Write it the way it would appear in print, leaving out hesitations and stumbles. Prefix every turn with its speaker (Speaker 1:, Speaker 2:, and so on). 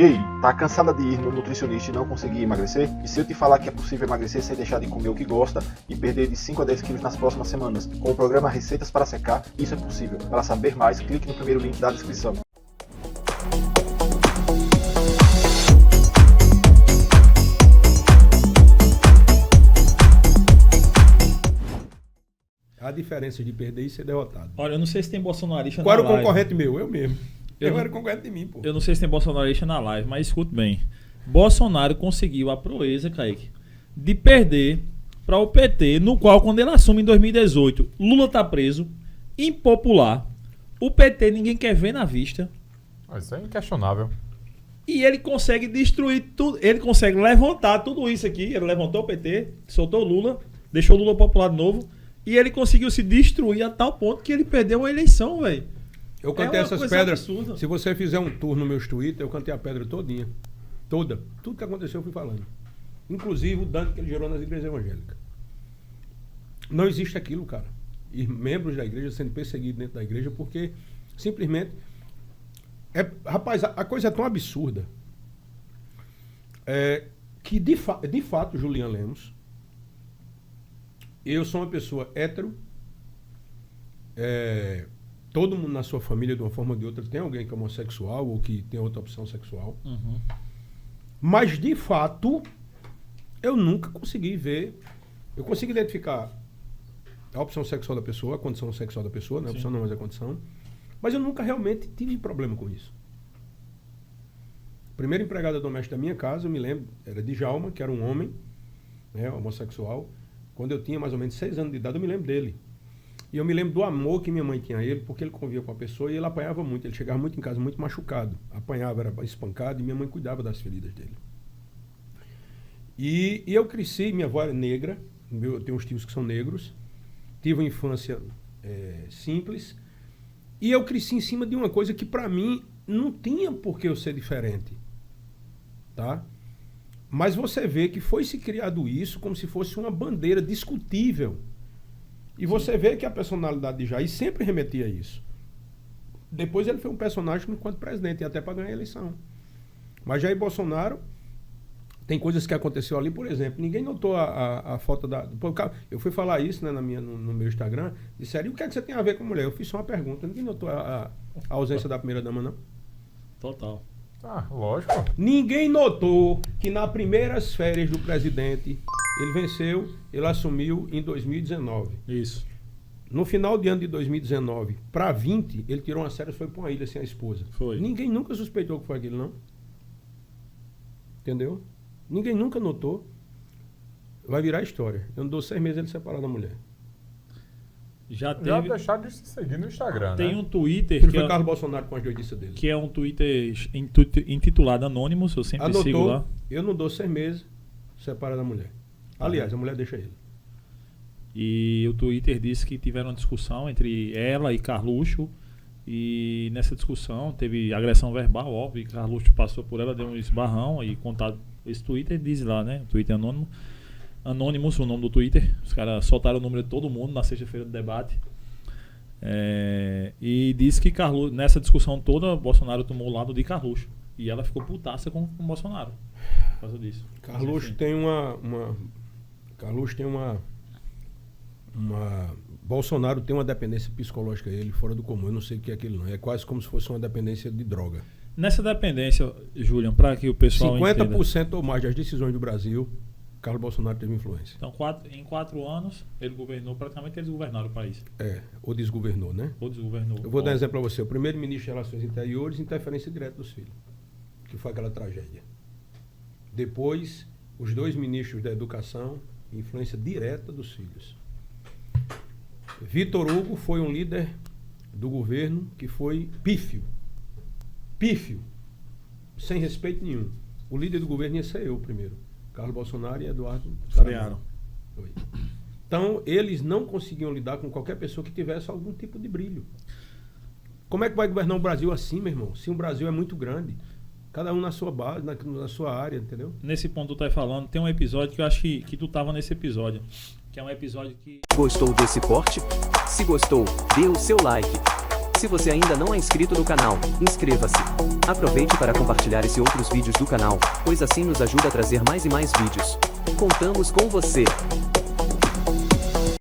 Speaker 1: Ei, tá cansada de ir no nutricionista e não conseguir emagrecer? E se eu te falar que é possível emagrecer sem deixar de comer o que gosta e perder de 5 a 10 quilos nas próximas semanas? Com o programa Receitas para Secar, isso é possível. Para saber mais, clique no primeiro link da descrição.
Speaker 2: A diferença de perder e ser derrotado.
Speaker 3: Olha, eu não sei se tem bolsonarista
Speaker 2: Qual
Speaker 3: na
Speaker 2: era o
Speaker 3: live.
Speaker 2: concorrente meu? Eu mesmo. Eu
Speaker 3: não-
Speaker 2: era concorrente de mim, pô.
Speaker 3: Eu não sei se tem bolsonarista na live, mas escute bem. Bolsonaro conseguiu a proeza, Kaique, de perder para o PT, no qual, quando ele assume em 2018, Lula tá preso, impopular. O PT ninguém quer ver na vista.
Speaker 4: Isso é inquestionável.
Speaker 3: E ele consegue destruir tudo. Ele consegue levantar tudo isso aqui. Ele levantou o PT, soltou o Lula, deixou o Lula popular de novo. E ele conseguiu se destruir a tal ponto que ele perdeu a eleição, velho.
Speaker 2: Eu cantei
Speaker 3: uma
Speaker 2: essas
Speaker 3: coisa
Speaker 2: pedras.
Speaker 3: absurda.
Speaker 2: Se você fizer um tour no meus Twitter, eu cantei a pedra todinha. Toda. Tudo que aconteceu eu fui falando. Inclusive o dano que ele gerou nas igrejas evangélicas. Não existe aquilo, cara. E membros da igreja sendo perseguidos dentro da igreja porque simplesmente... Rapaz, a coisa é tão absurda que de fato, Julian Lemos, eu sou uma pessoa hétero, todo mundo na sua família, de uma forma ou de outra, tem alguém que é homossexual ou que tem outra opção sexual.
Speaker 3: Uhum.
Speaker 2: Mas, de fato, eu nunca consegui ver... Eu consigo identificar a opção sexual da pessoa, a condição sexual da pessoa, não é a opção não, mas a condição. Mas eu nunca realmente tive problema com isso. A primeira empregada doméstica da minha casa, eu me lembro, era Djalma, que era um homem, né, homossexual. Quando eu tinha mais ou menos 6 anos de idade, eu me lembro dele. E eu me lembro do amor que minha mãe tinha a ele, porque ele convivia com a pessoa e ele apanhava muito. Ele chegava muito em casa, muito machucado. Apanhava, era espancado e minha mãe cuidava das feridas dele. E eu cresci, minha avó era negra, eu tenho uns tios que são negros. Tive uma infância simples. E eu cresci em cima de uma coisa que pra mim não tinha por que eu ser diferente. Tá? Mas você vê que foi se criado isso como se fosse uma bandeira discutível. E você vê que a personalidade de Jair sempre remetia a isso. Depois ele foi um personagem enquanto presidente, e até para ganhar a eleição. Mas Jair Bolsonaro, tem coisas que aconteceu ali, por exemplo, ninguém notou a foto da... Eu fui falar isso, né, no meu Instagram, disseram, e o que é que você tem a ver com mulher? Eu fiz só uma pergunta, ninguém notou a ausência da primeira-dama, não?
Speaker 3: Total.
Speaker 4: Ah, lógico.
Speaker 2: Ninguém notou que nas primeiras férias do presidente, ele venceu, ele assumiu em 2019.
Speaker 3: Isso.
Speaker 2: No final de ano de 2019, para 20, ele tirou umas férias e foi para uma ilha sem a esposa.
Speaker 3: Foi.
Speaker 2: Ninguém nunca suspeitou que foi aquilo, não. Entendeu? Ninguém nunca notou. Vai virar história. Eu não dou 6 meses ele separado da mulher.
Speaker 3: Já
Speaker 4: Já
Speaker 3: teve...
Speaker 4: deixaram de se seguir no Instagram,
Speaker 3: Tem
Speaker 4: né?
Speaker 3: um Twitter
Speaker 2: Ele
Speaker 3: que
Speaker 2: foi Carlos Bolsonaro com as doidices dele.
Speaker 3: é um Twitter intitulado Anonymous, eu sempre sigo
Speaker 2: Anotou,
Speaker 3: lá.
Speaker 2: eu não dou 6 meses, separa da mulher. Aliás, a mulher deixa ele.
Speaker 3: E o Twitter disse que tiveram uma discussão entre ela e Carluxo. E nessa discussão teve agressão verbal, óbvio. E Carluxo passou por ela, deu um esbarrão e contato. Esse Twitter diz lá, né? Twitter anônimo. Anonymous, o nome do Twitter. Os caras soltaram o número de todo mundo na sexta-feira do debate. E disse que nessa discussão toda, Bolsonaro tomou o lado de Carluxo. E ela ficou putaça com o Bolsonaro por causa disso.
Speaker 2: Carluxo tem Carluxo tem uma Bolsonaro tem uma dependência psicológica a ele fora do comum. Eu não sei o que é aquilo, não. É quase como se fosse uma dependência de droga.
Speaker 3: Nessa dependência, Julian, para que o pessoal
Speaker 2: 50%
Speaker 3: entenda.
Speaker 2: ou mais das decisões do Brasil, Carlos Bolsonaro teve influência.
Speaker 3: Então, em 4 anos, ele governou, praticamente eles governaram o país.
Speaker 2: Ou desgovernou, né?
Speaker 3: Ou desgovernou.
Speaker 2: Eu vou dar um exemplo para você. O primeiro-ministro de Relações Interiores, interferência direta dos filhos, que foi aquela tragédia. Depois, os 2 ministros da Educação, influência direta dos filhos. Vitor Hugo foi um líder do governo que foi pífio. Pífio. Sem respeito nenhum. O líder do governo ia ser eu primeiro. Carlos Bolsonaro e Eduardo
Speaker 3: Frearam.
Speaker 2: Então, eles não conseguiam lidar com qualquer pessoa que tivesse algum tipo de brilho. Como é que vai governar o Brasil assim, meu irmão? Se o Brasil é muito grande. Cada um na sua base, na sua área, entendeu?
Speaker 3: Nesse ponto que tu tá falando, tem um episódio que eu acho que tu tava nesse episódio. Que é um episódio que...
Speaker 5: Gostou desse corte? Se gostou, dê o seu like. Se você ainda não é inscrito no canal, inscreva-se. Aproveite para compartilhar esse e outros vídeos do canal, pois assim nos ajuda a trazer mais e mais vídeos. Contamos com você!